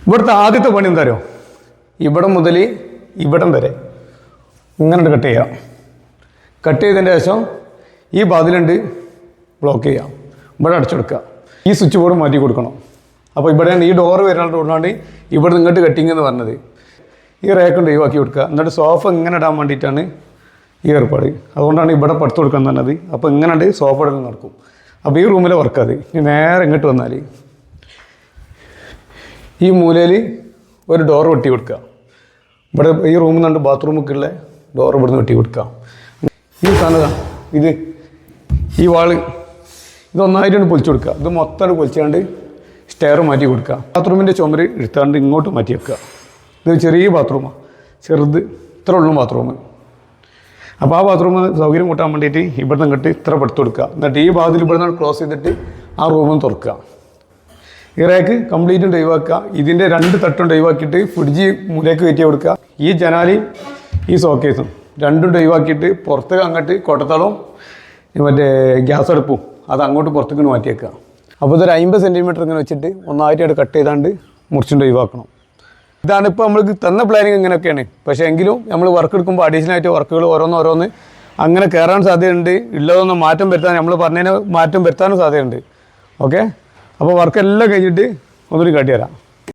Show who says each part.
Speaker 1: ഇവിടുത്തെ ആദ്യത്തെ പണി എന്താ അറിയോ? ഇവിടം മുതൽ ഇവിടം വരെ ഇങ്ങനെ കട്ട് ചെയ്യാം. കട്ട് ചെയ്തതിൻ്റെ ശേഷം ഈ വാതിലുണ്ട് ബ്ലോക്ക് ചെയ്യാം. ഇവിടെ അടച്ചെടുക്കുക. ഈ സ്വിച്ച് ബോർഡ് മാറ്റി കൊടുക്കണം. അപ്പോൾ ഇവിടെയാണ് ഈ ഡോറ് വരുന്നതുകൊണ്ടാണ് ഇവിടെ ഇങ്ങോട്ട് കട്ടിങ് എന്ന് പറഞ്ഞത്. ഈ റേക്കുണ്ട് ഒഴിവാക്കി കൊടുക്കുക. എന്നിട്ട് സോഫ ഇങ്ങനെ ഇടാൻ വേണ്ടിയിട്ടാണ് ഈ ഏർപ്പാട്. അതുകൊണ്ടാണ് ഇവിടെ പടുത്ത് കൊടുക്കാൻ പറഞ്ഞത്. അപ്പോൾ ഇങ്ങനെ സോഫ ഇടൽ നടക്കും. അപ്പോൾ ഈ റൂമിലെ വർക്ക് അത്. ഇനി നേരെ ഇങ്ങോട്ട് വന്നാൽ ഈ മൂലയിൽ ഒരു ഡോർ വെട്ടി കൊടുക്കുക. ഇവിടെ ഈ റൂമിൽ നിന്നുണ്ട് ബാത്റൂമൊക്കെയുള്ള ഡോർ ഇവിടുന്ന് വെട്ടി കൊടുക്കുക. ഈ സാധനം ഇത് ഈ വാള് ഇതൊന്നായിട്ടാണ് പൊളിച്ചു കൊടുക്കുക. ഇത് മൊത്തം പൊളിച്ചാണ്ട് സ്റ്റെയർ മാറ്റി കൊടുക്കുക. ബാത്റൂമിൻ്റെ ചുമര് എടുത്താണ്ട് ഇങ്ങോട്ട് മാറ്റി വെക്കുക. ഇത് ചെറിയ ബാത്റൂമാണ്, ചെറുത് ഇത്ര ഉള്ളൂ ബാത്റൂം. അപ്പോൾ ആ ബാത്റൂം സൗകര്യം കൂട്ടാൻ വേണ്ടിയിട്ട് ഇവിടെ നിന്ന് ഇങ്ങോട്ട് ഇത്ര പടുത്ത് കൊടുക്കുക. എന്നിട്ട് ഈ ഭാഗത്തിൽ ഇവിടെ നിന്ന് ക്ലോസ് ചെയ്തിട്ട് ആ റൂമിൽ തുറക്കുക. ഈ റേക്ക് കംപ്ലീറ്റും ഒഴിവാക്കുക. ഇതിൻ്റെ 2 തട്ടും ഒഴിവാക്കിയിട്ട് ഫ്രിഡ്ജ് മൂലയ്ക്ക് കയറ്റി കൊടുക്കുക. ഈ ജനാലയും ഈ സോക്കേസും രണ്ടും ഒഴിവാക്കിയിട്ട് പുറത്തേക്ക് അങ്ങോട്ട് കൊട്ടത്തളവും മറ്റേ ഗ്യാസ് അടുപ്പും അത് അങ്ങോട്ട് പുറത്തേക്ക് മാറ്റി വെക്കുക. അപ്പോൾ ഇതൊരു 50 സെൻറ്റിമീറ്റർ ഇങ്ങനെ വെച്ചിട്ട് ഒന്നായിട്ട് കട്ട് ചെയ്താണ്ട് മുറിച്ചുകൊണ്ട് ഒഴിവാക്കണം. ഇതാണ് ഇപ്പോൾ നമ്മൾക്ക് തന്ന പ്ലാനിങ് ഇങ്ങനെയൊക്കെയാണ്. പക്ഷേ എങ്കിലും നമ്മൾ വർക്ക് എടുക്കുമ്പോൾ അഡീഷണൽ ആയിട്ട് വർക്കുകൾ ഓരോന്ന് അങ്ങനെ കയറാൻ സാധ്യതയുണ്ട്. ഉള്ളതൊന്നും മാറ്റം വരുത്താൻ നമ്മൾ പറഞ്ഞതിന് മാറ്റം വരുത്താനും സാധ്യതയുണ്ട്. ഓക്കെ, അപ്പോൾ വർക്കെല്ലാം കഴിഞ്ഞിട്ട് ഒന്നുകൂടി കാട്ടി തരാം.